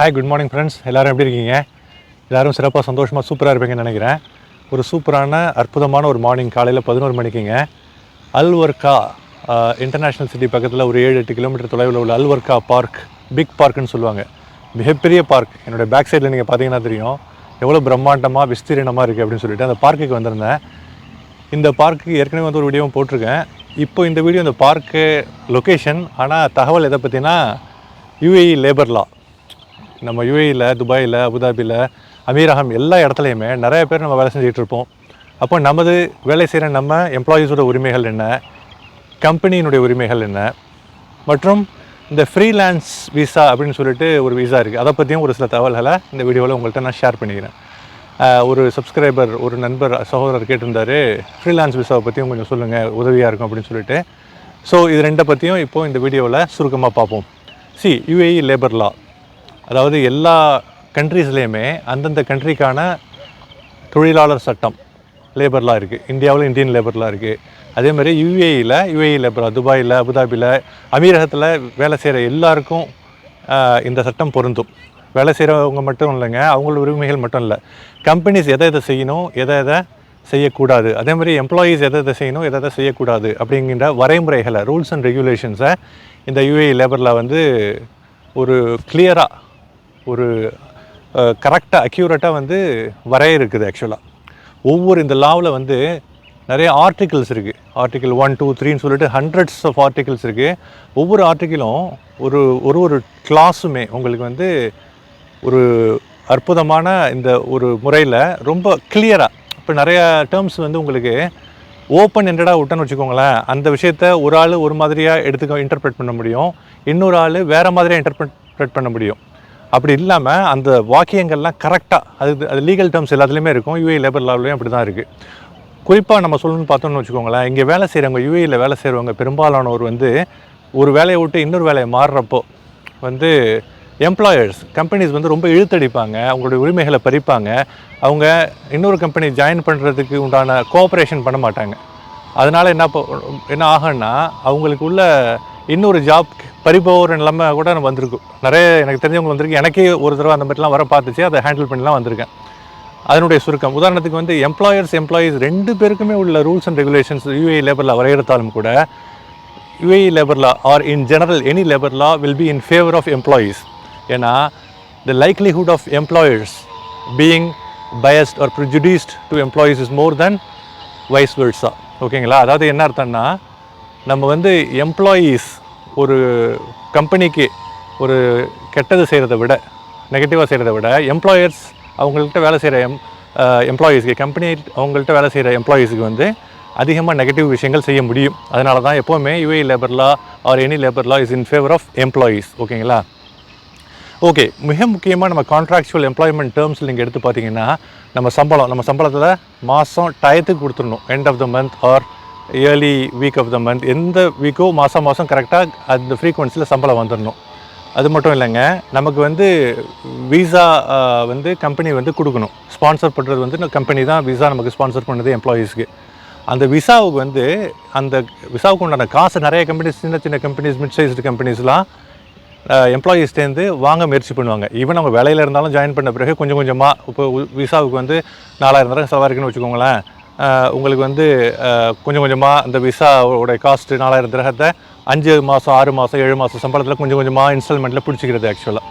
Hi, good morning friends. எல்லோரும் எப்படி இருக்கீங்க? எல்லோரும் சிறப்பாக சந்தோஷமாக சூப்பராக இருப்பீங்கன்னு நினைக்கிறேன். ஒரு சூப்பரான அற்புதமான ஒரு மார்னிங் காலையில் 11 மணிக்குங்க. அல்வர்கா இன்டர்நேஷ்னல் சிட்டி பக்கத்தில் ஒரு 7-8 கிலோமீட்டர் தொலைவில் உள்ள அல்வர்கா பார்க், பிக் பார்க்குன்னு சொல்லுவாங்க. மிகப்பெரிய பார்க். என்னுடைய பேக் சைடில் நீங்கள் பார்த்தீங்கன்னா தெரியும் எவ்வளோ பிரம்மாண்டமாக விஸ்தீரணமாக இருக்குது அப்படின்னு சொல்லிட்டு அந்த பார்க்குக்கு வந்திருந்தேன். இந்த பார்க்கு ஏற்கனவே வந்து ஒரு வீடியோவும் போட்டிருக்கேன். இப்போ இந்த வீடியோ இந்த பார்க்கு லொக்கேஷன், ஆனால் தகவல் எதை பற்றினா யுஏஇ லேபர் லா. நம்ம யுஏஇயில், துபாயில், அபுதாபியில், அமீரகம் எல்லா இடத்துலையுமே நிறைய பேர் நம்ம வேலை செஞ்சுட்டு இருப்போம். அப்போ நமது வேலை செய்கிற நம்ம எம்ப்ளாயீஸோட உரிமைகள் என்ன, கம்பெனியினுடைய உரிமைகள் என்ன, மற்றும் இந்த ஃப்ரீலான்ஸ் விசா அப்படின்னு சொல்லிட்டு ஒரு விசா இருக்குது. அதை பற்றியும் ஒரு சில தகவல்களை இந்த வீடியோவில் உங்கள்கிட்ட நான் ஷேர் பண்ணிக்கிறேன். ஒரு சப்ஸ்கிரைபர், ஒரு நண்பர், சகோதரர் கேட்டிருந்தார், ஃப்ரீலான்ஸ் விசாவை பற்றியும் கொஞ்சம் சொல்லுங்கள், உதவியாக இருக்கும் அப்படின்னு சொல்லிட்டு. ஸோ இது ரெண்டை பற்றியும் இப்போது இந்த வீடியோவில் சுருக்கமாக பார்ப்போம். யுஏஇ லேபர் லா, அதாவது எல்லா கண்ட்ரீஸ்லேயுமே அந்தந்த கண்ட்ரிக்கான தொழிலாளர் சட்டம், லேபர் லா இருக்குது. இந்தியாவில் இந்தியன் லேபர் லா இருக்குது. அதேமாதிரி யுஏஇ லேபர் லா, துபாயில், அபுதாபியில், அமீரகத்தில் வேலை செய்கிற எல்லாருக்கும் இந்த சட்டம் பொருந்தும். வேலை செய்கிறவங்க மட்டும் இல்லைங்க, அவங்களோட உரிமைகள் மட்டும் இல்லை, கம்பெனிஸ் எதை செய்யணும், எதை செய்யக்கூடாது, அதேமாதிரி எம்ப்ளாயீஸ் எதை செய்யணும், எதை செய்யக்கூடாது அப்படிங்கிற வரைமுறைகளை, ரூல்ஸ் அண்ட் ரெகுலேஷன்ஸை இந்த யுஏஇ லேபர் லா வந்து ஒரு கிளியராக, ஒரு கரெக்டாக, அக்யூரேட்டாக வந்து வரையிருக்குது. ஆக்சுவலாக ஒவ்வொரு இந்த லாவில் வந்து நிறைய ஆர்டிகிள்ஸ் இருக்குது. ஆர்டிகிள் 1, 2, 3ன்னு சொல்லிட்டு ஹண்ட்ரட்ஸ் ஆஃப் ஆர்டிகிள்ஸ் இருக்குது. ஒவ்வொரு ஆர்டிகிளும் ஒரு கிளாஸுமே உங்களுக்கு வந்து ஒரு அற்புதமான இந்த ஒரு முறையில் ரொம்ப கிளியராக, இப்போ நிறையா டேர்ம்ஸ் வந்து உங்களுக்கு ஓப்பன் எண்டடாக விட்டோன்னு வச்சுக்கோங்களேன், அந்த விஷயத்த ஒரு ஆள் ஒரு மாதிரியாக இன்டர்பிரேட் பண்ண முடியும், இன்னொரு ஆள் வேறு மாதிரியாக இன்டர்பிரேட் பண்ண முடியும். அப்படி இல்லாமல் அந்த வாக்கியங்கள்லாம் கரெக்டாக அது லீகல் டேர்ம்ஸ் எல்லாத்துலேயுமே இருக்கும். யுஏஇ லேபர் லாவிலையும் அப்படி தான் இருக்குது. குறிப்பாக நம்ம சொல்லணும்னு பார்த்தோம்னு வச்சுக்கோங்களேன், இங்கே வேலை செய்கிறவங்க, யுஏஇயில் வேலை செய்கிறவங்க பெரும்பாலானவர் வந்து ஒரு வேலையை விட்டு இன்னொரு வேலையை மாறுறப்போ வந்து எம்ப்ளாயர்ஸ், கம்பெனிஸ் வந்து ரொம்ப இழுத்தடிப்பாங்க, அவங்களுடைய உரிமைகளை பறிப்பாங்க. அவங்க இன்னொரு கம்பெனி ஜாயின் பண்ணுறதுக்கு உண்டான கோஆப்ரேஷன் பண்ண மாட்டாங்க. அதனால் என்ன ஆகும்னா அவங்களுக்கு உள்ள இன்னொரு ஜாப் பறிபோகிற நிலைமை கூட வந்திருக்கும். நிறைய எனக்கு தெரிஞ்சவங்க வந்திருக்கு. எனக்கே ஒரு தடவை அந்த மாதிரிலாம் வர பார்த்துச்சு, அதை ஹேண்டில் பண்ணிலாம் வந்திருக்கேன். அதனுடைய சுருக்கம் உதாரணத்துக்கு வந்து எம்ப்ளாயீஸ் ரெண்டு பேருக்குமே உள்ள rules and regulations UAE labour law வரையறுத்தாலும் கூட, UAE labour law or in general any labour law will be in favour of employees. ஏன்னா the likelihood of employers being biased or prejudiced to employees is more than vice versa. ஓகேங்களா? அதாவது என்ன அர்த்தம்னா, நம்ம வந்து employees ஒரு கம்பெனிக்கு ஒரு கெட்டது செய்கிறத விட, நெகட்டிவாக செய்கிறத விட, எம்ப்ளாயர்ஸ் அவங்கள்ட்ட வேலை செய்கிற எம்ப்ளாயீஸ்க்கு, கம்பெனி அவங்கள்ட்ட வேலை செய்கிற எம்ப்ளாயீஸுக்கு வந்து அதிகமாக நெகட்டிவ் விஷயங்கள் செய்ய முடியும். அதனால தான் எப்போவுமே UAE labour law or any labour law is in favour of employees. ஓகேங்களா? ஓகே, மிக முக்கியமாக நம்ம கான்ட்ராக்சுவல் எம்ப்ளாய்மெண்ட் டேர்ம்ஸில் நீங்கள் எடுத்து பார்த்தீங்கன்னா, நம்ம சம்பளத்தில் மாதம் டயத்துக்கு கொடுத்துடணும். End of the month or early week of the month, எந்த வீக்கோ மாதம் கரெக்டாக அந்த ஃப்ரீக்வன்சியில் சம்பளம் வந்துடணும். அது மட்டும் இல்லைங்க, நமக்கு வந்து விசா வந்து கம்பெனி வந்து கொடுக்கணும். ஸ்பான்சர் பண்ணுறது வந்து கம்பெனி தான் விசா நமக்கு ஸ்பான்சர் பண்ணுறது எம்ப்ளாயீஸ்க்கு. அந்த விசாவுக்கு வந்து அந்த விசாவுக்கு உண்டான காசு நிறைய கம்பெனிஸ், சின்ன கம்பெனிஸ், மிட் சைஸ்டு கம்பெனிஸ்லாம் எம்ப்ளாயீஸ்டேருந்து வாங்க முயற்சி பண்ணுவாங்க. ஈவன் அவங்க வேலையில் இருந்தாலும் ஜாயின் பண்ண பிறகு கொஞ்சம் கொஞ்சமாக, இப்போ விசாவுக்கு வந்து 4000 தடவை செலவாயிருக்குன்னு வச்சுக்கோங்களேன், உங்களுக்கு வந்து கொஞ்சம் கொஞ்சமாக அந்த விசாவோட காஸ்ட்டு 4000 திரகத்தை 5 மாதம், 6 மாதம், 7 மாதம் சம்பளத்தில் கொஞ்சம் கொஞ்சமாக இன்ஸ்டால்மெண்ட்டில் பிடிச்சிக்கிறது. ஆக்சுவலாக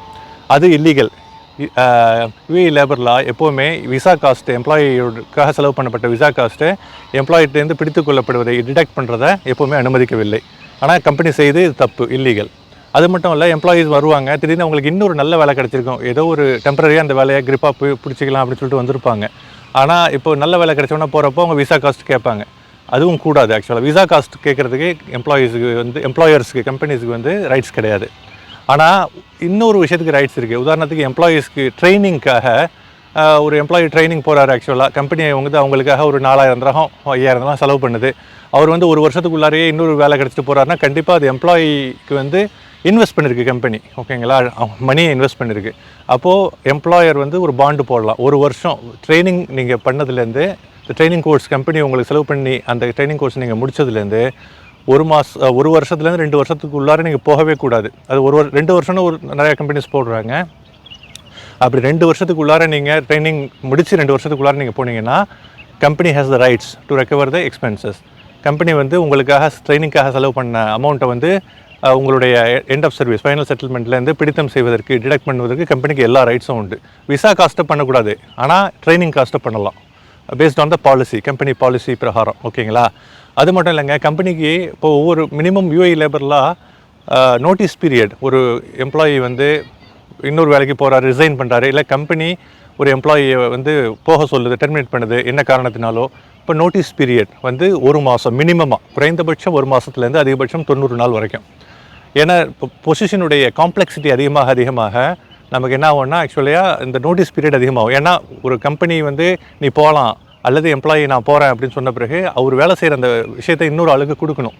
அது இல்லீகல். யுஏஇ லேபர் லா எப்போவுமே விசா காஸ்ட்டு, எம்ப்ளாயியோடுக்காக செலவு பண்ணப்பட்ட விசா காஸ்ட்டு எம்ப்ளாயிட்டேருந்து பிடித்து கொள்ளப்படுவதை டிடெக்ட் பண்ணுறதை எப்போவுமே அனுமதிக்கவில்லை. ஆனால் கம்பெனி செய்து இது தப்பு, இல்லீகல். அது மட்டும் இல்லை, எம்ப்ளாயீஸ் வருவாங்க, திடீர்னு அவங்களுக்கு இன்னொரு நல்ல வேலை கிடச்சிருக்கும், ஏதோ ஒரு டெம்பரரியாக அந்த வேலையை கிரிப்பாக பிடிச்சிக்கலாம் அப்படின்னு சொல்லிட்டு வந்திருப்பாங்க. ஆனால் இப்போ நல்ல வேலை கிடச்சோன்னா போகிறப்போ அவங்க விசா காஸ்ட் கேட்பாங்க. அதுவும் கூடாது. ஆக்சுவலாக விசா காஸ்ட் கேட்குறதுக்கு எம்ப்ளாயீஸுக்கு வந்து, எம்ப்ளாயர்ஸுக்கு, கம்பெனிஸுக்கு வந்து ரைட்ஸ் கிடையாது. ஆனால் இன்னொரு விஷயத்துக்கு ரைட்ஸ் இருக்குது. உதாரணத்துக்கு எம்ப்ளாயீஸ்க்கு ட்ரைனிங்காக ஒரு எம்ப்ளாயி ட்ரைனிங் போகிறாரு. ஆக்சுவலாக கம்பெனி வந்து அவங்களுக்காக ஒரு 4000 திரகம், 5000 திரகம் செலவு பண்ணுது. அவர் வந்து ஒரு வருஷத்துக்குள்ளாரையே இன்னொரு வேலை கிடச்சிட்டு போகிறாருன்னா கண்டிப்பாக அது எம்ப்ளாயிக்கு வந்து இன்வெஸ்ட் பண்ணியிருக்கு கம்பெனி. ஓகேங்களா? மணியை இன்வெஸ்ட் பண்ணியிருக்கு. அப்போது எம்ப்ளாயர் வந்து ஒரு பாண்டு போடலாம். ஒரு வருஷம் ட்ரைனிங் நீங்கள் பண்ணதுலேருந்து, இந்த ட்ரைனிங் கோர்ஸ் கம்பெனி உங்களுக்கு செலவு பண்ணி அந்த ட்ரைனிங் கோர்ஸ் நீங்கள் முடித்ததுலேருந்து ஒரு வருஷத்துலேருந்து 2 வருஷத்துக்கு உள்ளார நீங்கள் போகவே கூடாது. அது 2 வருஷம்னு நிறைய கம்பெனிஸ் போடுறாங்க. அப்படி 2 வருஷத்துக்குள்ளார நீங்கள் ட்ரைனிங் முடித்து 2 வருஷத்துக்குள்ளார நீங்கள் போனீங்கன்னா company has the rights to recover the expenses. Company வந்து உங்களுக்காக ட்ரைனிங்காக செலவு பண்ண அமௌண்ட்டை வந்து உங்களுடைய எண்ட் ஆஃப் சர்வீஸ் ஃபைனல் செட்டில்மெண்ட்லேருந்து பிடித்தம் செய்வதற்கு டிடக்ட் பண்ணுவதற்கு கம்பெனிக்கு எல்லா ரைட்ஸும் உண்டு. விசா காஸ்ட்டை பண்ணக்கூடாது, ஆனால் ட்ரைனிங் காஸ்ட்டை பண்ணலாம் based on the policy, company policy பிரகாரம். ஓகேங்களா? அது மட்டும் இல்லைங்க, கம்பெனிக்கு இப்போ ஒவ்வொரு மினிமம் யூஏ லேபர்லாம் நோட்டீஸ் பீரியட், ஒரு எம்ப்ளாயி வந்து இன்னொரு வேலைக்கு போகிறாரு, ரிசைன் பண்ணுறாரு, இல்லை கம்பெனி ஒரு எம்ப்ளாயியை வந்து போக சொல்லுது, டெர்மினேட் பண்ணுது என்ன காரணத்தினாலோ, இப்போ நோட்டீஸ் பீரியட் வந்து 1 மாதம் மினிமமாக, குறைந்தபட்சம் 1 மாதத்துலேருந்து அதிகபட்சம் 90 நாள் வரைக்கும். ஏன்னா இப்போ பொசிஷனுடைய காம்ப்ளெக்சிட்டி அதிகமாக நமக்கு என்ன ஆகும்னா ஆக்சுவலியாக இந்த நோட்டீஸ் பீரியட் அதிகமாகும். ஏன்னா ஒரு கம்பெனி வந்து நீ போகலாம் அல்லது எம்ப்ளாயி நான் போகிறேன் அப்படின்னு சொன்ன பிறகு அவர் வேலை செய்கிற அந்த விஷயத்தை இன்னொரு ஆளுக்கு கொடுக்கணும்.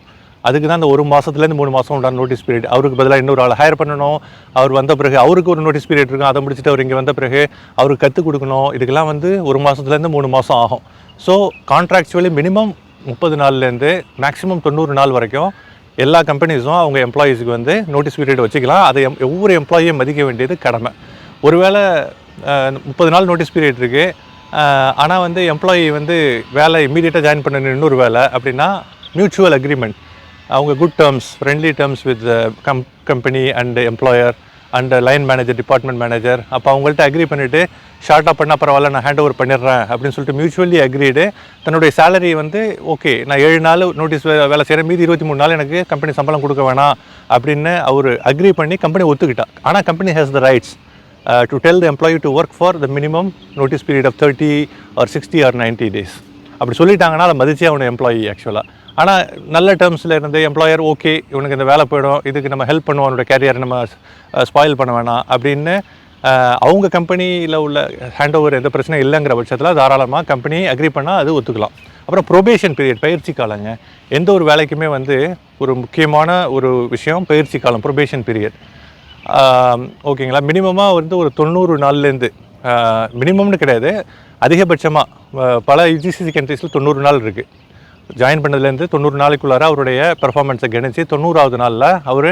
அதுக்கு தான் அந்த 1 மாதத்துலேருந்து 3 மாதம் உண்டான நோட்டீஸ் பீரியட். அவருக்கு பதிலாக இன்னொரு ஆள் ஹையர் பண்ணணும். அவர் வந்த பிறகு அவருக்கு ஒரு நோட்டீஸ் பீரியட் இருக்கும், அதை முடிச்சுட்டு அவர் இங்கே வந்த பிறகு அவருக்கு கற்றுக் கொடுக்கணும். இதுக்கெல்லாம் வந்து 1 மாதத்துலேருந்து 3 மாதம் ஆகும். ஸோ கான்ட்ராக்சுவலி மினிமம் 30 நாள்லேருந்து மேக்ஸிமம் 90 நாள் வரைக்கும் எல்லா கம்பெனிஸும் அவங்க எம்ப்ளாயீஸுக்கு வந்து நோட்டீஸ் பீரியட் வச்சுக்கலாம். அதை ஒவ்வொரு எம்ப்ளாயியும் மதிக்க வேண்டியது கடமை. ஒருவேளை 30 நாள் நோட்டீஸ் பீரியட் இருக்குது, ஆனால் வந்து எம்ப்ளாயி வந்து வேலை இம்மீடியட்டாக ஜாயின் பண்ண இன்னொரு வேலை அப்படின்னா மியூச்சுவல் அக்ரிமெண்ட், அவங்க good terms, friendly terms with company and employer and line manager, department manager, அப்போ அவங்கள்ட்ட அக்ரி பண்ணிவிட்டு ஷார்ட்டாக பண்ணால் பரவாயில்ல நான் ஹேண்ட் ஓவர் பண்ணிடுறேன் அப்படின்னு சொல்லிட்டு மியூச்சுவலி அக்ரீடு தன்னுடைய சேலரி வந்து ஓகே நான் 7 நாள் நோட்டீஸ் வேலை செய்கிறேன், மீதி 23 நாள் எனக்கு கம்பெனி சம்பளம் கொடுக்க வேணாம் அப்படின்னு அவர் அக்ரி பண்ணி கம்பெனி ஒத்துக்கிட்டா. ஆனால் company has the rights to tell the employee to work for the minimum notice period of 30 or 60 or 90 days. அப்படி சொல்லிட்டாங்கன்னா அதை மதிச்சே அவனை எம்ப்ளாயி ஆக்சுவலாக. ஆனால் நல்ல டேர்ம்ஸில் இருந்து எம்ப்ளாயர் ஓகே இவனுக்கு இந்த வேலை போயிடும், இதுக்கு நம்ம ஹெல்ப் பண்ணுவோம், அவனோட கேரியரை நம்ம ஸ்பாயில் பண்ண வேணாம் அப்படின்னு அவங்க கம்பெனியில் உள்ள ஹேண்ட் ஓவர் எந்த பிரச்சனையும் இல்லைங்கிற பட்சத்தில் தாராளமாக கம்பெனி அக்ரி பண்ணால் அது ஒத்துக்கலாம். அப்புறம் ப்ரொபேஷன் பீரியட், பயிற்சி காலங்க. எந்த ஒரு வேலைக்குமே வந்து ஒரு முக்கியமான ஒரு விஷயம் பயிற்சி காலம், ப்ரொபேஷன் பீரியட். ஓகேங்களா? மினிமமாக வந்து ஒரு 90 நாள்லேருந்து, மினிமம்னு கிடையாது, அதிகபட்சமாக பல யுஜிசி கண்ட்ரீஸில் 90 நாள் இருக்குது. ஜாயின் பண்ணதுலேருந்து 90 நாளைக்குள்ளார அவருடைய பெர்ஃபார்மன்ஸை கணிச்சு 90வது நாளில் அவர்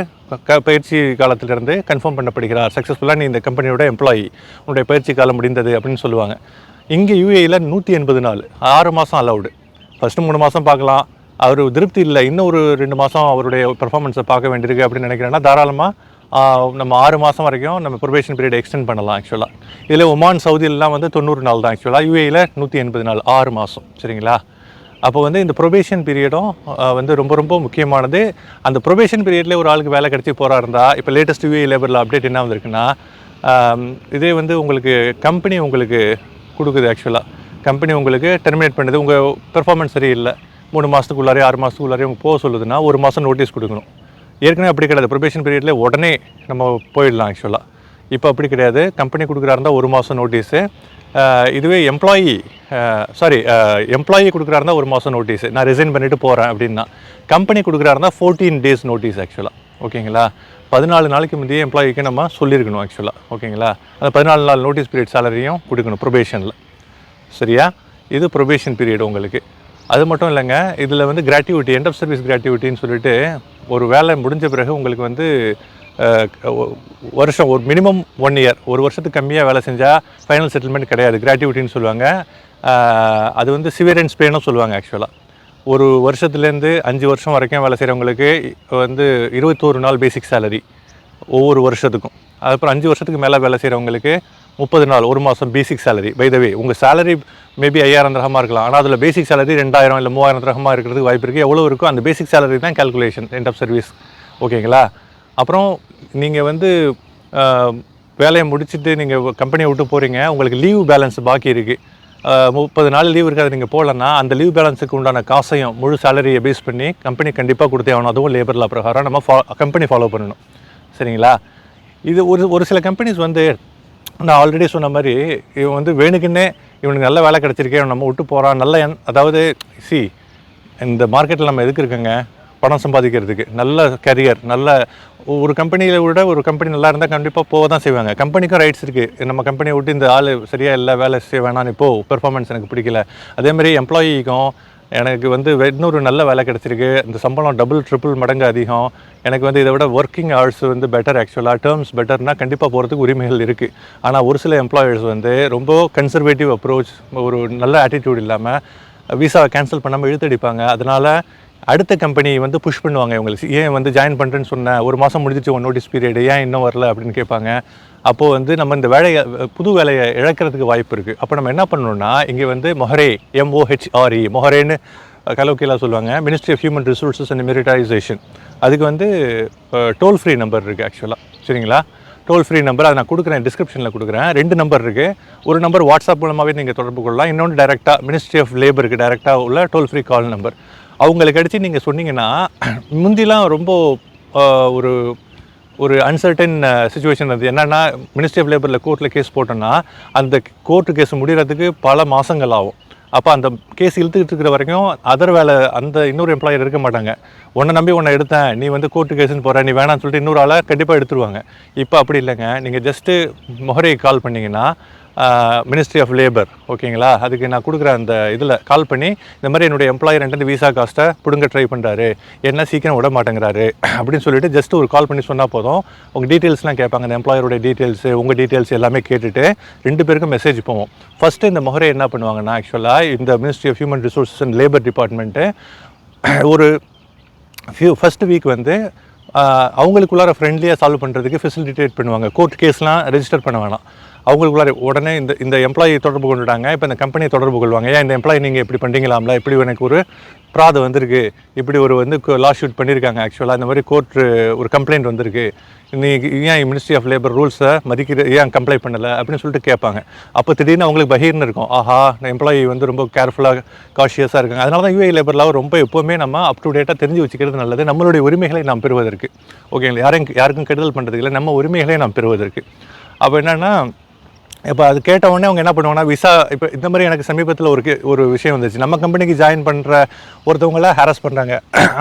பயிற்சி காலத்திலிருந்து கன்ஃபார்ம் பண்ணப்படுகிறார், சக்ஸஸ்ஃபுல்லாக நீ இந்த கம்பெனியோட எம்ப்ளாயி, உன்னுடைய பயிற்சி காலம் முடிந்தது அப்படின்னு சொல்லுவாங்க. இங்கே யூஏயில் 180 நாள், 6 மாதம் அலவுடு. ஃபஸ்ட்டு 3 மாதம் பார்க்கலாம், அவர் திருப்தி இல்லை, இன்னும் ஒரு 2 மாதம் அவருடைய பெர்ஃபார்மன்ஸை பார்க்க வேண்டியிருக்கு அப்படின்னு நினைக்கிறேன்னா தாராளமாக நம்ம 6 மாதம் வரைக்கும் நம்ம ப்ரொபேஷன் பீரியட் எக்ஸ்டெண்ட் பண்ணலாம் ஆக்சுவலாக. இதில் ஒமான், சவுதியிலலாம் வந்து 90 நாள் தான் ஆக்சுவலாக, யூஏயில் 180 நாள், 6 மாதம். சரிங்களா? அப்போ வந்து இந்த ப்ரொபேஷன் பீரியடும் வந்து ரொம்ப ரொம்ப முக்கியமானது. அந்த ப்ரொபேஷன் பீரியட்லேயே ஒரு ஆளுக்கு வேலை கிடச்சி போகிறா இருந்தால், இப்போ லேட்டஸ்ட் யூஏ லேபரில் அப்டேட் என்ன வந்திருக்குன்னா, இதே வந்து உங்களுக்கு கம்பெனி உங்களுக்கு கொடுக்குது ஆக்சுவலாக, கம்பெனி உங்களுக்கு டெர்மினேட் பண்ணுது, உங்கள் பெர்ஃபார்மன்ஸ் சரியில்லை, 3 மாதத்துக்குள்ளாரே 6 மாதத்துக்குள்ளாரே உங்க போக சொல்லுதுன்னா 1 மாதம் நோட்டீஸ் கொடுக்கணும். ஏற்கனவே அப்படி கிடையாது, ப்ரொபேஷன் பீரியட்லேயே உடனே நம்ம போயிடலாம் ஆக்சுவலாக. இப்போ அப்படி கிடையாது, கம்பெனி கொடுக்குறா இருந்தால் 1 மாதம் நோட்டீஸு. இதுவே எம்ப்ளாயி கொடுக்குறா இருந்தால் 1 மாதம் நோட்டீஸு, நான் ரிசைன் பண்ணிவிட்டு போகிறேன் அப்படின்னா. கம்பெனி கொடுக்குறா இருந்தால் 14 days நோட்டீஸ் ஆக்சுவலாக. ஓகேங்களா? 14 நாளைக்கு முந்தைய எம்ப்ளாயிக்கு நம்ம சொல்லியிருக்கணும் ஆக்சுவலாக. ஓகேங்களா? அந்த 14 நாள் நோட்டீஸ் பீரியட் சேலரியும் கொடுக்கணும் ப்ரொபேஷனில். சரியா? இது ப்ரொபேஷன் பீரியட் உங்களுக்கு. அது மட்டும் இல்லைங்க, இதில் வந்து கிராட்டிவிட்டி, எண்ட் ஆஃப் சர்வீஸ் கிராட்டிவிட்டின்னு சொல்லிட்டு ஒரு வேலை முடிஞ்ச பிறகு உங்களுக்கு வந்து வருஷம் ஒரு மினிமம் 1 year, 1 வருஷத்துக்கு கம்மியாக வேலை செஞ்சால் ஃபைனல் செட்டில்மெண்ட் கிடையாது, கிராட்டிவிட்டின்னு சொல்லுவாங்க. அது வந்து சிவியரன்ஸ் பேனும் சொல்லுவாங்க ஆக்சுவலாக. 1 வருஷத்துலேருந்து 5 வருஷம் வரைக்கும் வேலை செய்கிறவங்களுக்கு வந்து 21 நாள் பேசிக் சேலரி ஒவ்வொரு வருஷத்துக்கும். அதுக்கப்புறம் 5 வருஷத்துக்கு மேலே வேலை செய்கிறவங்களுக்கு 30 நாள், 1 மாதம் பேசிக் சேலரி. பை த வே உங்கள் சேலரி மேபி 5000 திரஹமாக இருக்கலாம், ஆனால் அதில் பேசிக் சேலரி 2000 இல்லை 3000 திரஹமாக இருக்கிறதுக்கு வாய்ப்பு இருக்குது. எவ்வளோ இருக்கோ அந்த பேசிக் சேலரி தான் கேல்குலேஷன் எண்ட் ஆஃப் சர்வீஸ். ஓகேங்களா? அப்புறம் நீங்கள் வந்து வேலையை முடிச்சுட்டு நீங்கள் கம்பெனியை விட்டு போகிறீங்க, உங்களுக்கு லீவ் பேலன்ஸ் பாக்கி இருக்குது, 30 நாள் லீவ் இருக்காது, நீங்கள் போகலன்னா அந்த லீவ் பேலன்ஸுக்கு உண்டான காசையும் முழு சேலரியை பேஸ் பண்ணி கம்பெனி கண்டிப்பாக கொடுத்தே ஆகணும். அதுவும் லேபர் லா பிரகாரம் நம்ம கம்பெனி ஃபாலோ பண்ணணும். சரிங்களா? இது ஒரு சில கம்பெனிஸ் வந்து நான் ஆல்ரெடி சொன்ன மாதிரி இவன் வந்து வேணுக்குன்னே இவனுக்கு நல்ல வேலை கிடச்சிருக்கேன் நம்ம விட்டு போகிறான், நல்ல அதாவது இந்த மார்க்கெட்டில் நம்ம எதுக்கு இருக்கங்க, பணம் சம்பாதிக்கிறதுக்கு, நல்ல கரியர், நல்ல ஒரு கம்பெனியை விட ஒரு கம்பெனி நல்லா இருந்தால் கண்டிப்பாக போக தான் செய்வாங்க. கம்பெனிக்கும் ரைட்ஸ் இருக்குது, நம்ம கம்பெனியை விட்டு இந்த ஆள் சரியாக இல்லை வேலை செய்ய வேணாம், இப்போது பெர்ஃபார்மன்ஸ் எனக்கு பிடிக்கல. அதேமாதிரி எம்ப்ளாயிக்கும் எனக்கு வந்து இன்னொரு நல்ல வேலை கிடச்சிருக்கு, இந்த சம்பளம் டபுள் ட்ரிபிள் மடங்கு அதிகம், எனக்கு வந்து இதை விட ஒர்க்கிங் ஹவர்ஸ் வந்து பெட்டர், ஆக்சுவலாக டேர்ம்ஸ் பெட்டர்னால் கண்டிப்பாக போகிறதுக்கு உரிமைகள் இருக்குது. ஆனால் ஒரு சில எம்ப்ளாயர்ஸ் வந்து ரொம்ப கன்சர்வேட்டிவ் அப்ரோச், ஒரு நல்ல ஆட்டிடியூட் இல்லாமல் விசாவை கேன்சல் பண்ணாமல் இழுத்தடிப்பாங்க. அதனால் அடுத்த கம்பெனி வந்து புஷ் பண்ணுவாங்க இவங்களுக்கு. ஏன் வந்து ஜாயின் பண்ணுறேன்னு சொன்னேன், ஒரு மாதம் முடிஞ்சிச்சு உன் நோட்டீஸ் பீரியட், ஏன் இன்னும் வரல அப்படின்னு கேட்பாங்க. அப்போது வந்து நம்ம இந்த வேலையை புது வேலையை இழக்கிறதுக்கு வாய்ப்பு இருக்குது. அப்போ நம்ம என்ன பண்ணணும்னா, இங்கே வந்து மொஹரே, MOHRE, மொஹரேன்னு கலோக்கியலாக சொல்லுவாங்க, ministry of human resources and Emiratisation. அதுக்கு வந்து டோல் ஃப்ரீ நம்பர் இருக்குது ஆக்சுவலாக, சரிங்களா? டோல் ஃப்ரீ நம்பர் அதை நான் கொடுக்குறேன், டிஸ்கிரிப்ஷனில் கொடுக்குறேன். 2 நம்பர் இருக்குது. ஒரு நம்பர் வாட்ஸ்அப் மூலமாகவே நீங்கள் தொடர்பு கொள்ளலாம், இன்னொன்று டைரெக்டாக மினிஸ்ட்ரி ஆஃப் லேபருக்கு டைரெக்டாக உள்ள டோல் ஃப்ரீ கால் நம்பர். அவங்களுக்கு அடித்து நீங்கள் சொன்னீங்கன்னா, முந்திலாம் ரொம்ப ஒரு ஒரு அன்சர்டன் சுச்சுவேஷன் அது என்னென்னா, மினிஸ்ட்ரி ஆஃப் லேபரில் கோர்ட்டில் கேஸ் போட்டோன்னா அந்த கோர்ட்டு கேஸ் முடிகிறதுக்கு பல மாதங்கள் ஆகும். அப்போ அந்த கேஸ் இழுத்துக்கிட்டு இருக்கிற வரைக்கும் அதர் வேலை அந்த இன்னொரு எம்ப்ளாயர் இருக்க மாட்டாங்க. உன்னை நம்பி உன்னை எடுத்தேன், நீ வந்து கோர்ட்டு கேஸுன்னு போகிற, நீ வேணான்னு சொல்லிட்டு இன்னொரு ஆளை கண்டிப்பாக எடுத்துருவாங்க. இப்போ அப்படி இல்லைங்க, நீங்கள் ஜஸ்ட்டு மொஹரேக்கு கால் பண்ணிங்கன்னா மினிஸ்ட்ரி ஆஃப் லேபர், ஓகேங்களா, அதுக்கு நான் கொடுக்குற அந்த இதில் கால் பண்ணி, இந்த மாதிரி என்னுடைய எம்ப்ளாயர் என்கிட்ட விசா காஸ்ட்டை பிடுங்க ட்ரை பண்ணுறாரு, என்ன சீக்கிரம் விட மாட்டேங்கிறாரு அப்படின்னு சொல்லிட்டு ஜஸ்ட் ஒரு கால் பண்ணி சொன்னால் போதும். உங்கள் டீட்டெயில்ஸ்லாம் கேட்பாங்க, அந்த எம்ப்ளாயருடைய டீட்டெயில்ஸு, உங்கள் டீட்டெயில்ஸ் எல்லாமே கேட்டுட்டு 2 பேருக்கும் மெசேஜ் போவோம். ஃபஸ்ட்டு இந்த மொஹரே என்ன பண்ணுவாங்கன்னா, ஆக்சுவலாக இந்த ministry of human resources and labour department ஒரு ஃபஸ்ட்டு வீக் வந்து அவங்களுக்குள்ளார ஃப்ரெண்ட்லியாக சால்வ் பண்ணுறதுக்கு ஃபெசிலிட்டேட் பண்ணுவாங்க. கோர்ட் கேஸ்லாம் ரெஜிஸ்டர் பண்ண வேணாம். அவங்களுக்குள்ளார உடனே இந்த எம்ப்ளாயி தொடர்பு கொண்டுட்டாங்க, இப்போ இந்த கம்பெனியை தொடர்பு கொள்வாங்க. ஏன் இந்த எம்ப்ளாயி நீங்கள் இப்படி பண்ணுறீங்களாம்ல, இப்படி எனக்கு ஒரு ப்ராது வந்திருக்கு, இப்படி ஒரு வந்து லா ஷூட் பண்ணியிருக்காங்க, ஆக்சுவலாக இந்த மாதிரி கோர்ட் ஒரு கம்ப்ளைண்ட் வந்திருக்கு, நீ ஏன் மினிஸ்ட்ரி ஆஃப் லேபர் ரூல்ஸை ஏன் கம்ப்ளைண்ட் பண்ணலை அப்படின்னு சொல்லிட்டு கேட்பாங்க. அப்போ திடீர்னு அவங்களுக்கு பகீர்னு இருக்கும், ஆஹா எம்ப்ளாயி வந்து ரொம்ப கேர்ஃபுல்லாக காஷியஸாக இருக்காங்க. அதனால தான் UAE லேபர்லாம் ரொம்ப எப்போவுமே நம்ம அப் டு டேட்டாக தெரிஞ்சு வச்சுக்கிறது நல்லது, நம்மளுடைய உரிமைகளை நாம் பெறுவதற்கு. ஓகேங்களா, யாருக்கும் கெடுதல் பண்ணுறதுக்கு இல்லை, நம்ம உரிமைகளை நாம் பெறுவதற்கு. அப்போ என்னென்னா, இப்போ அது கேட்ட உடனே அவங்க என்ன பண்ணுவாங்கன்னா, விசா இப்போ இந்த மாதிரி எனக்கு சமீபத்தில் ஒரு விஷயம் வந்துச்சு. நம்ம கம்பெனிக்கு ஜாயின் பண்ணுற ஒருத்தவங்கள ஹாரஸ் பண்ணுறாங்க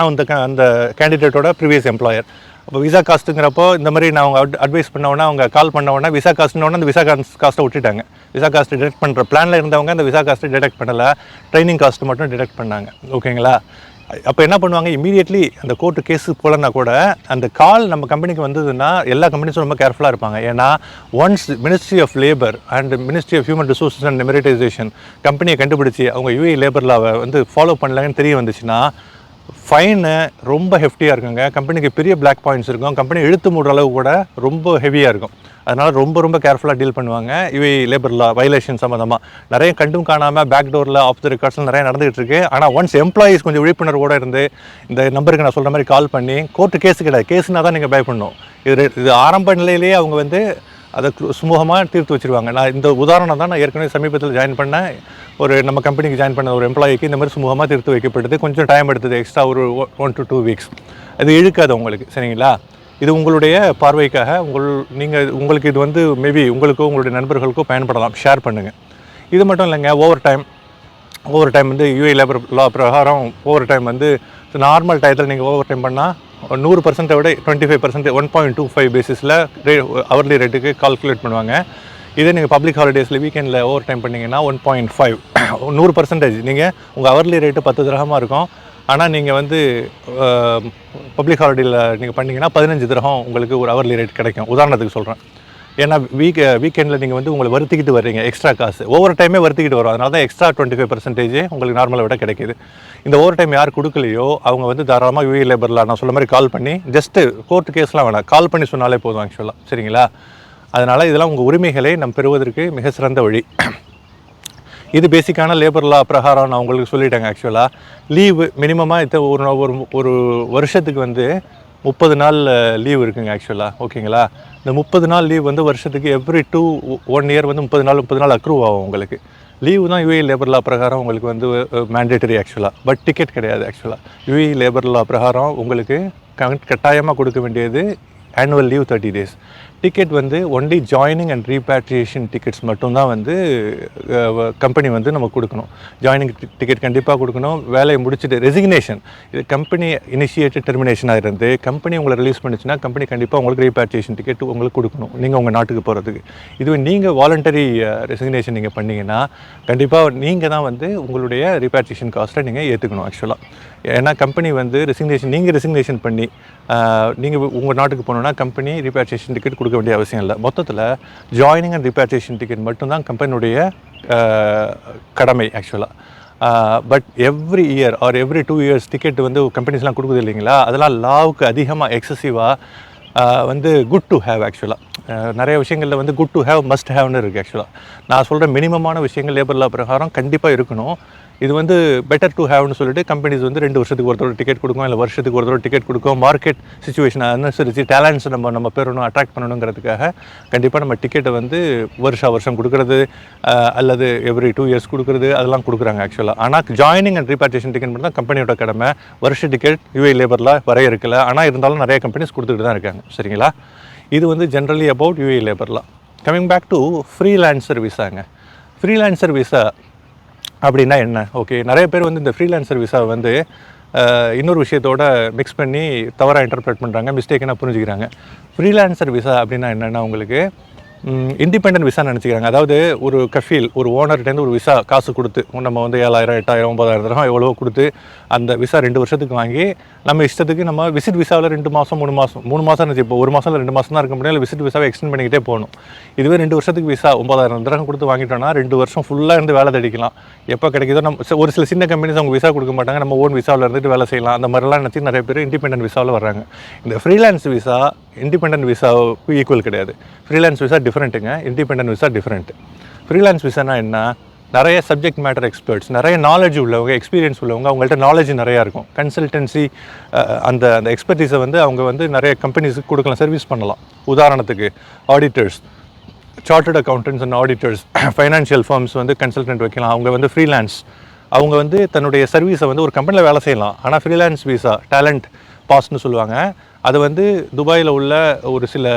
அந்த கேண்டிடேட்டோட ப்ரீவியஸ் எம்ப்ளாயர். அப்போ விசா காஸ்ட்டுங்கிறப்போ இந்த மாதிரி நான் அவங்க அட்வைஸ் பண்ண அவங்க கால் பண்ண உடனே விசா காஸ்ட்னோடனே அந்த விசா காஸ்ட்டை விட்டுட்டாங்க. விசா காஸ்ட்டு டிடெக்ட் பண்ணுற பிளானில் இருந்தவங்க அந்த விசா காஸ்ட்டு டிடெக்ட் பண்ணலை, ட்ரைனிங் காஸ்ட்டு மட்டும் டிடெக்ட் பண்ணாங்க. ஓகேங்களா, அப்போ என்ன பண்ணுவாங்க, இமீடியட்லி அந்த கோர்ட்டு கேஸு போலன்னா கூட அந்த கால் நம்ம கம்பெனிக்கு வந்ததுன்னா எல்லா கம்பெனிஸும் ரொம்ப கேர்ஃபுல்லாக இருப்பாங்க. ஏன்னா once ministry of labour and ministry of human resources and Emiratisation கம்பெனியை கண்டுபிடிச்சி அவங்க UAE லேபர் லாவை வந்து ஃபாலோ பண்ணலன்னு தெரிய வந்துச்சுன்னா ஃபைனு ரொம்ப ஹெஃப்டியாக இருக்குங்க. கம்பெனிக்கு பெரிய பிளாக் பாயிண்ட்ஸ் இருக்கும், கம்பெனி இழுத்து மூடுற அளவு கூட ரொம்ப ஹெவியாக இருக்கும். அதனால் ரொம்ப கேர்ஃபுல்லாக டீல் பண்ணுவாங்க. UAE லேபர் லா வயலேஷன் சம்மந்தமாக நிறைய கண்டும் காணாமல் பேக் டோரில் ஆஃப் த ரெக்கார்ட்ஸ்லாம் நிறைய நடந்துகிட்டு இருக்கு. ஆனால் ஒன்ஸ் எம்ப்ளாயீஸ் கொஞ்சம் விழிப்புணர்வோடு இருந்து இந்த நம்பருக்கு நான் சொல்கிற மாதிரி கால் பண்ணி, கோர்ட்டு கேஸு கிடையாது, கேஸுனா தான் நீங்கள் பயப்படணும். இது ஆரம்ப நிலையிலேயே அவங்க வந்து அதை சுமூகமாக தீர்த்து வச்சுருவாங்க. நான் இந்த உதாரணம் தான் நான் ஏற்கனவே சமீபத்தில் ஜாயின் பண்ணேன், நம்ம கம்பெனிக்கு ஜாயின் பண்ண ஒரு எம்ப்ளாயிக்கு இந்த மாதிரி சுமூகமாக தீர்த்து வைக்கப்பட்டது. கொஞ்சம் டைம் எடுத்தது, எக்ஸ்ட்ரா ஒரு 1 to 2 weeks. அது இழுக்காது உங்களுக்கு, சரிங்களா? இது உங்களுடைய பார்வைக்காக உங்களுக்கு இது வந்து மேபி உங்களுக்கோ உங்களுடைய நண்பர்களுக்கோ பயன்படலாம், ஷேர் பண்ணுங்கள். இது மட்டும் இல்லைங்க, ஓவர் டைம் வந்து UAE லேபர் லா பிரகாரம் ஓவர் டைம் வந்து நார்மல் டயத்தில் நீங்கள் ஓவர் டைம் பண்ணால் 100% விட 25% 1.25 பேசிஸில் ஹவர்லி ரேட்டுக்கு கால்குலேட் பண்ணுவாங்க. இதே நீங்கள் பப்ளிக் ஹாலிடேஸில் வீக்கெண்டில் ஓவர் டைம் பண்ணிங்கன்னா 1.5 100% நீங்கள் உங்கள் ஹவர்லி ரேட்டு 10 திரஹமாக இருக்கும். ஆனால் நீங்கள் வந்து பப்ளிக் ஹாலிடேயில் நீங்கள் பண்ணிங்கன்னா 15 திரஹம் உங்களுக்கு ஒரு ஹவர்லி ரேட் கிடைக்கும். உதாரணத்துக்கு சொல்கிறேன். ஏன்னா வீக்கெண்டில் நீங்கள் வந்து உங்களை வருத்திக்கிட்டு வர்றீங்க, எக்ஸ்ட்ரா காசு ஓவர் டைமே வருத்திக்கிட்டு வரும். அதனால தான் எக்ஸ்ட்ரா 25% உங்களுக்கு நார்மலை விட கிடைக்கிது. இந்த ஓவர் டைம் யார் கொடுக்கலையோ அவங்க வந்து தாராளமாக UAE லேபரில் நான் சொல்ல மாதிரி கால் பண்ணி, ஜஸ்ட்டு கோர்ட்டு கேஸ்லாம் வேணாம், கால் பண்ணி சொன்னாலே போதும் ஆக்சுவலாக, சரிங்களா? அதனால் இதெல்லாம் உங்கள் உரிமைகளை நம்ம பெறுவதற்கு மிக சிறந்த வழி. இது பேசிக்கான லேபர் லா பிரகாரம் நான் உங்களுக்கு சொல்லிட்டேங்க. ஆக்சுவலாக லீவு மினிமமாக ஒரு வருஷத்துக்கு வந்து 30 நாள் லீவ் இருக்குங்க ஆக்சுவலாக, ஓகேங்களா? இந்த 30 நாள் லீவ் வந்து வருஷத்துக்கு எவ்ரி 1 இயர் வந்து 30 நாள் அக்ரூவ் ஆகும் உங்களுக்கு. லீவு தான் UAE லேபர் லா பிரகாரம் உங்களுக்கு வந்து மேண்டேட்டரி ஆக்சுவலாக, பட் டிக்கெட் கிடையாது. ஆக்சுவலாக UAE லேபர் லா பிரகாரம் உங்களுக்கு கட்டாயமாக கொடுக்க வேண்டியது ஆனுவல் லீவ் 30 days. டிக்கெட் வந்து ஒன்லி ஜாயினிங் அண்ட் ரீபேட்ரியேஷன் டிக்கெட்ஸ் மட்டும்தான் வந்து கம்பெனி வந்து நம்ம கொடுக்கணும். ஜாயினிங் டிக்கெட் கண்டிப்பாக கொடுக்கணும். வேலையை முடிச்சுட்டு ரெசிக்னேஷன், இது கம்பெனி இனிஷியேட்டட் டெர்மினேஷனாக இருந்து கம்பெனி உங்களை ரிலீஸ் பண்ணிச்சுன்னா கம்பெனி கண்டிப்பாக உங்களுக்கு ரீபேட்ரியேஷன் டிக்கெட் உங்களுக்கு கொடுக்கணும் நீங்கள் உங்கள் நாட்டுக்கு போகிறதுக்கு. இதுவே நீங்கள் வாலண்டரி ரெசிக்னேஷன் நீங்கள் பண்ணிங்கன்னா கண்டிப்பாக நீங்கள் தான் வந்து உங்களுடைய ரீபேட்ரியேஷன் காஸ்ட்டை நீங்கள் ஏற்றுக்கணும் ஆக்சுவலாக. ஏன்னா கம்பெனி வந்து நீங்கள் ரெசிக்னேஷன் பண்ணி நீங்கள் உங்கள் நாட்டுக்கு போகணுன்னா கம்பெனி ரீபேட்ரியேஷன் டிக்கெட் கொடுக்க வேண்டிய அவசியம் இல்லை. மொத்தத்தில் ஜாயினிங் அண்ட் ரீபேட்ரியேஷன் டிக்கெட் மட்டும்தான் கம்பெனியுடைய கடமை ஆக்சுவலாக. But every year R every 2 years ticket வந்து கம்பெனிஸ்லாம் கொடுக்குது இல்லைங்களா, அதெல்லாம் லாவுக்கு அதிகமாக எக்ஸசிவாக வந்து குட் டு ஹேவ் ஆக்சுவலாக. நிறைய விஷயங்களில் வந்து குட் டு ஹேவ் மஸ்ட் ஹேவ்னு இருக்குது ஆக்சுவலாக. நான் சொல்கிற மினிமமான விஷயங்கள் லேபர் லா பிரகாரம் கண்டிப்பாக இருக்கணும். இது வந்து பெட்டர் டு ஹேவ்னு சொல்லிட்டு கம்பெனிஸ் வந்து 2 வருஷத்துக்கு ஒரு தடவை டிக்கெட் கொடுக்கும், இல்லை வருஷத்துக்கு ஒரு தடவை டிக்கெட் கொடுக்கும். மார்க்கெட் சுச்சுவேஷனை அனுசரித்து டேலண்ட்ஸ் நம்ம பெறணும், அட்ராக்ட் பண்ணணுங்கிறதுக்காக கண்டிப்பாக நம்ம டிக்கெட்டை வந்து வருஷம் கொடுக்குறது அல்லது எவ்ரி 2 years கொடுக்குறது அதெல்லாம் கொடுக்குறாங்க ஆக்சுவலாக. ஆனால் ஜாயினிங் அண்ட் ரீபேட்ரியேஷன் டிக்கெட் மட்டும் தான் கம்பெனியோட கடமை. வருஷ டிக்கெட் யூஏ லேபரில் வரையறுக்கல, ஆனால் இருந்தாலும் நிறைய கம்பெனிஸ் கொடுத்துட்டு தான் இருக்காங்க. சரிங்களா, இது வந்து ஜென்ரலி அபவுட் யூஏ லேபர்லாம். கம்மிங் பேக் டு ஃப்ரீலான்சர் விசாங்க. ஃப்ரீலான்சர் விசா அப்படின்னா என்ன? ஓகே, நிறைய பேர் வந்து இந்த ஃப்ரீலான்சர் விசாவை வந்து இன்னொரு விஷயத்தோட மிக்ஸ் பண்ணி தவறாக இன்டர்பிரேட் பண்ணுறாங்க, மிஸ்டேக்குன்னா புரிஞ்சுக்கிறாங்க. ஃப்ரீலான்சர் விசா அப்படின்னா என்னென்னா உங்களுக்கு இண்டிபெண்டன்ட் விசா நினச்சிக்கிறாங்க. அதாவது ஒரு கஃபீல், ஒரு ஓனர்கிட்டேருந்து ஒரு விசா காசு கொடுத்து நம்ம வந்து 7,000 8,000 9,000 எவ்வளவோ கொடுத்து அந்த விசா 2 வருஷத்துக்கு வாங்கி நம்ம இஷ்டத்துக்கு நம்ம விசிட் விசாவில் 2 மாதம் 3 மாதம் இருந்துச்சு. இப்போ 1 மாதம் இல்லை 2 மாதம் தான் இருக்க முடியும். விசிட் விசாவை எக்ஸ்டெண்ட் பண்ணிக்கிட்டே போகணும். இதுவே 2 வருஷத்துக்கு விசா 9,000 கொடுத்து வாங்கிட்டோம்னா 2 வருஷம் ஃபுல்லாக இருந்து வேலை தேடிக்கலாம். எப்போ கிடைக்குதோ நம்ம ஒரு சில சின்ன கம்பெனிஸ் அவங்க விசா கொடுக்க மாட்டாங்க, நம்ம ஓன் விசாவில் இருந்துட்டு வேலை செய்யலாம். அந்த மாதிரிலாம் நினச்சி நிறைய பேர் இண்டிபெண்டன்ட் விசாவில் வர்றாங்க. இந்த ஃப்ரீலான்ஸ் விசா இண்டிபெண்டன்ட் விசாவுக்கு ஈக்குவல் கிடையாது. ஃப்ரீலான்ஸ் விசா டிஃப்ரெண்ட்டுங்க, இண்டிபெண்டன்ட் விசா டிஃப்ரெண்ட். ஃப்ரீலான்ஸ் விசானா என்ன? நிறைய சப்ஜெக்ட் மேட்டர் எக்ஸ்பர்ட்ஸ், நிறைய நாலேஜ் உள்ளவங்க, எக்ஸ்பீரியன்ஸ் உள்ளவங்க, அவங்கள்ட்ட நாலேஜ் நிறையா இருக்கும். கன்சல்டன்சி அந்த எக்ஸ்பர்டீஸை வந்து அவங்க வந்து நிறைய கம்பெனிஸுக்கு கொடுக்கலாம், சர்வீஸ் பண்ணலாம். உதாரணத்துக்கு auditors, chartered accountants and auditors, financial firms வந்து கன்சல்டன்ட் வைக்கலாம். அவங்க வந்து ஃப்ரீலான்ஸ், அவங்க வந்து தன்னுடைய சர்வீஸை வந்து ஒரு கம்பெனியில் வேலை செய்யலாம். ஆனால் ஃப்ரீலான்ஸ் விசா டேலண்ட் பாஸ்ன்னு சொல்லுவாங்க. அது வந்து துபாயில் உள்ள ஒரு சில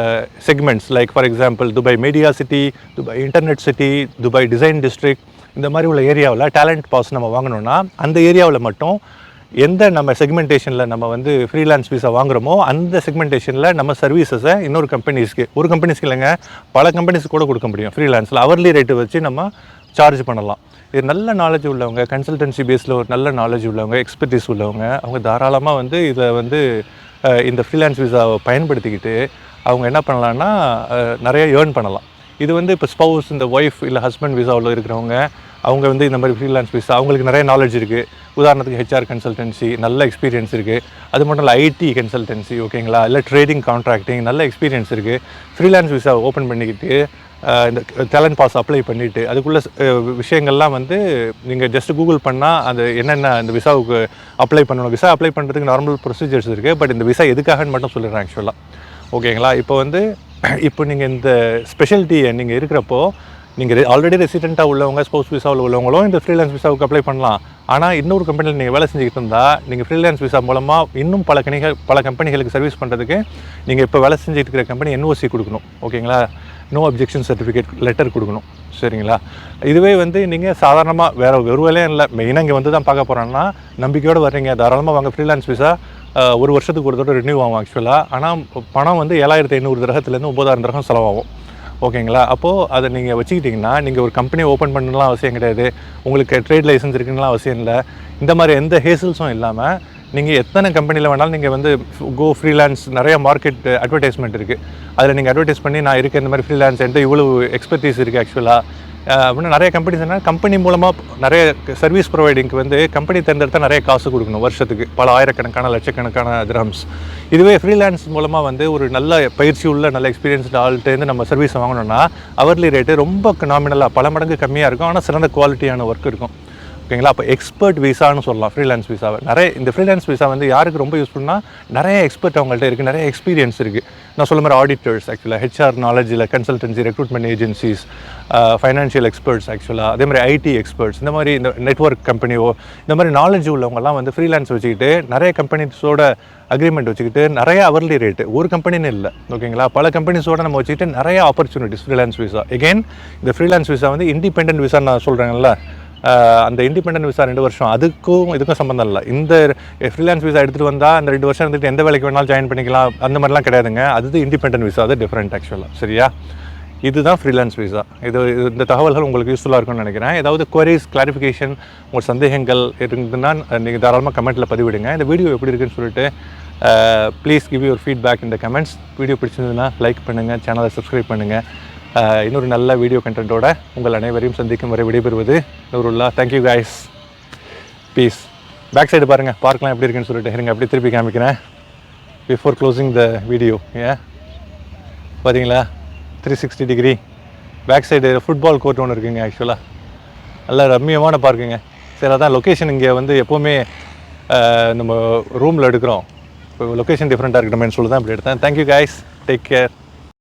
segments like for example Dubai media city, Dubai internet city, Dubai design district, இந்த மாதிரி உள்ள ஏரியாவில் டேலண்ட் பாஸ் நம்ம வாங்கணும்னா அந்த ஏரியாவில் மட்டும் எந்த நம்ம செக்மெண்டேஷனில் நம்ம வந்து ஃப்ரீலான்ஸ் விசா வாங்குகிறோமோ அந்த செக்மெண்டேஷனில் நம்ம சர்வீசஸை இன்னொரு கம்பெனிஸ்க்கு, ஒரு கம்பெனிஸ்க்கு இல்லைங்க பல கம்பெனிஸ்க்கு கூட கொடுக்க முடியும். ஃப்ரீலான்ஸில் அவர்லி ரேட்டு வச்சு நம்ம சார்ஜ் பண்ணலாம். இது நல்ல நாலேஜ் உள்ளவங்க, கன்சல்டன்சி பேஸில் ஒரு நல்ல நாலேஜ் உள்ளவங்க, எக்ஸ்பர்டீஸ் உள்ளவங்க, அவங்க தாராளமாக வந்து இதை வந்து இந்த ஃப்ரீலான்ஸ் விசாவை பயன்படுத்திக்கிட்டு அவங்க என்ன பண்ணலான்னா நிறைய ஏர்ன் பண்ணலாம். இது வந்து இப்போ ஸ்பவுஸ், இந்த ஒய்ஃப் இல்லை ஹஸ்பண்ட் விசாவில் இருக்கிறவங்க, அவங்க வந்து இந்த மாதிரி ஃப்ரீலான்ஸ் விசா அவங்களுக்கு நிறைய நாலேஜ் இருக்குது. உதாரணத்துக்கு ஹெச்ஆர் கன்சல்டன்சி நல்ல எக்ஸ்பீரியன்ஸ் இருக்குது. அது மட்டும் இல்லை ஐடி கன்சல்டன்சி, ஓகேங்களா, இல்லை ட்ரேடிங் கான்ட்ராக்டிங் நல்ல எக்ஸ்பீரியன்ஸ் இருக்குது. ஃப்ரீலான்ஸ் விசா ஓப்பன் பண்ணிக்கிட்டு இந்த டேலண்ட் பாஸ் அப்ளை பண்ணிவிட்டு அதுக்குள்ள விஷயங்கள்லாம் வந்து நீங்கள் ஜஸ்ட் கூகுள் பண்ணால் அது என்னென்ன இந்த விசாவுக்கு அப்ளை பண்ணணும். விசா அப்ளை பண்ணுறதுக்கு நார்மல் ப்ரொசீஜர்ஸ் இருக்குது. பட் இந்த விசா எதுக்காகன்னு மட்டும் சொல்லிடுறேன் ஆக்சுவலாக, ஓகேங்களா. இப்போ நீங்கள் இந்த ஸ்பெஷாலிட்டியை நீங்கள் இருக்கிறப்போ நீங்கள் ஆல்ரெடி ரெசிடெண்ட்டாக உள்ளவங்க, ஸ்போர்ட்ஸ் விசாவில் உள்ளவங்களும் இந்த ஃப்ரீலான்ஸ் விசாவுக்கு அப்ளை பண்ணலாம். ஆனால் இன்னொரு கம்பெனியில் நீங்கள் வேலை செஞ்சுக்கிட்டு இருந்தால் நீங்கள் ஃப்ரீலான்ஸ் விசா மூலமாக இன்னும் பல கம்பெனிகளுக்கு சர்வீஸ் பண்ணுறதுக்கு நீங்கள் இப்போ வேலை செஞ்சுட்டு இருக்கிற கம்பெனி என்ஓசி கொடுக்கணும், ஓகேங்களா, நோ அப்ஜெக்ஷன் சர்டிஃபிகேட் லெட்டர் கொடுக்கணும். சரிங்களா, இதுவே வந்து நீங்கள் சாதாரணமாக வேறு ஒரு வேலையும் இல்லை, மெயினாக இங்கே வந்து தான் பார்க்க போகிறோன்னா நம்பிக்கையோடு வர்றீங்க, தாராளமாக வாங்க. ஃப்ரீலான்ஸ் விசா ஒரு வருஷத்துக்கு ஒரு தடவை ரினியூ ஆகும் ஆக்சுவலாக. ஆனால் பணம் வந்து 7,500 திரகத்துலேருந்து 9,000 திரகம் செலவாகும், ஓகேங்களா. அப்போது அதை நீங்கள் வச்சுக்கிட்டிங்கன்னா நீங்கள் ஒரு கம்பெனி ஓப்பன் பண்ணலாம் அவசியம் கிடையாது, உங்களுக்கு ட்ரேட் லைசன்ஸ் இருக்குன்னுலாம் அவசியம் இல்லை. இந்த மாதிரி எந்த ஹேசல்ஸும் இல்லாமல் நீங்கள் எத்தனை கம்பெனியில் வேணாலும் நீங்கள் வந்து கோ ஃப்ரீலான்ஸ், நிறைய மார்க்கெட் அட்வர்டைஸ்மெண்ட் இருக்குது, அதில் நீங்கள் அட்வர்டைஸ் பண்ணி நான் இருக்க இந்த மாதிரி ஃப்ரீலான்ஸ் என்கிட்ட இவ்வளோ எக்ஸ்பர்டீஸ் இருக்குது ஆக்சுவலாக அப்படின்னு நிறைய கம்பெனிஸ் என்ன கம்பெனி மூலமாக நிறைய சர்வீஸ் ப்ரொவைடிங்க்கு வந்து கம்பெனி தேர்ந்தெடுத்தால் நிறைய காசு கொடுக்கணும் வருஷத்துக்கு, பல ஆயிரக்கணக்கான லட்சக்கணக்கான திரம்ஸ். இதுவே ஃப்ரீலான்ஸ் மூலமாக வந்து ஒரு நல்ல பயிற்சி உள்ள நல்ல எக்ஸ்பீரியன்ஸ்டு ஆள்கிட்டேருந்து நம்ம சர்வீஸ் வாங்கணும்னா அவர்லி ரேட்டு ரொம்ப நாமினலாக பல மடங்கு கம்மியாக இருக்கும். ஆனால் சிறந்த குவாலிட்டியான ஒர்க் இருக்கும். ஓகேங்களா. அப்போ எக்ஸ்பர்ட் விசான்னு சொல்லலாம் ஃப்ரீலான்ஸ் விசாவை. இந்த ஃப்ரீலான்ஸ் விசா வந்து யாருக்கு ரொம்ப யூஸ்ஃபுல்னா, நிறைய எக்ஸ்பர்ட் அவங்கள்ட்ட இருக்குது, நிறைய எக்ஸ்பீரியன்ஸ் இருக்குது. நான் சொல்ல மாதிரி ஆடிட்டர்ஸ் ஆக்சுவலாக, ஹெச்ஆர் நாலேஜில் consultancy, recruitment agencies, financial experts ஆக்சுவலாக, அதே மாதிரி ஐடி எக்ஸ்பர்ட்ஸ், இந்த மாதிரி இந்த நெட்வொர்க் கம்பெனியோ இந்த மாதிரி நாலேஜ் உள்ளவங்கலாம் வந்து ஃப்ரீலான்ஸ் வச்சுக்கிட்டு நிறைய கம்பெனிஸோட அக்ரிமெண்ட் வச்சுக்கிட்டு நிறைய அவர்லி ரேட்டு, ஒரு கம்பெனின்னு இல்லை ஓகேங்களா, பல கம்பெனிஸோடு நம்ம வச்சுக்கிட்டு நிறைய ஆப்பர்ச்சுனிட்டிஸ் ஃப்ரீலான்ஸ் விசா. எகெயின் இந்த ஃப்ரீலான்ஸ் விசா வந்து இண்டிபெண்டன்ட் விசா நான் சொல்கிறேன்ல, அந்த இண்டிபெண்டன்ட் விசா 2 வருஷம், இதுக்கும் சம்மந்தம் இல்லை. இந்த ஃப்ரீலான்ஸ் விசா எடுத்துகிட்டு வந்தால் அந்த 2 வருஷம் இருந்துட்டு எந்த வேலைக்கு வேணாலும் ஜாயின் பண்ணிக்கலாம், அந்த மாதிரிலாம் கிடையாதுங்க. அது இண்டிபெண்டன்ட் விசா, அது டிஃப்ரெண்ட் ஆக்சுவலாக. சரியா, இதுதான் ஃப்ரீலான்ஸ் விசா. இந்த தகவல்கள் உங்களுக்கு யூஸ்ஃபுல்லாக இருக்கும்னு நினைக்கிறேன். ஏதாவது குவரிஸ், கிளாரிஃபிகேஷன், உங்கள் சந்தேகங்கள் இருந்ததுன்னா நீங்கள் தாராளமாக கமெண்ட்டில் பதிவிடுங்க. இந்த வீடியோ எப்படி இருக்குன்னு சொல்லிட்டு ப்ளீஸ் கிவ் யுவர் ஃபீட்பேக் இந்த கமெண்ட்ஸ். வீடியோ பிடிச்சிருந்ததுன்னா லைக் பண்ணுங்கள், சேனலை சப்ஸ்கிரைப் பண்ணுங்கள். இன்னொரு நல்ல வீடியோ கண்டென்ட்டோட உங்கள் அனைவரையும் சந்திக்கும் வரை விடைபெறுவது Nurullah. Thank you guys, peace. Back side பாருங்கள், பார்க்கலாம் எப்படி இருக்குன்னு சொல்லிட்டு இருங்க, அப்படி திருப்பி காமிக்கிறேன் பிஃபோர் க்ளோசிங் த வீடியோ. பார்த்தீங்களா 360 degree back side football court ஒன்று இருக்குங்க. ஆக்சுவலாக நல்லா ரம்மியமான பார்க்குங்க. சரி, அதான் லொக்கேஷன் இங்கே வந்து எப்போவுமே நம்ம ரூமில் எடுக்கிறோம், இப்போ லொக்கேஷன் டிஃப்ரெண்ட்டாக இருக்கணுமேனு சொல்லி தான் இப்படி எடுத்தேன். Thank you guys, take care.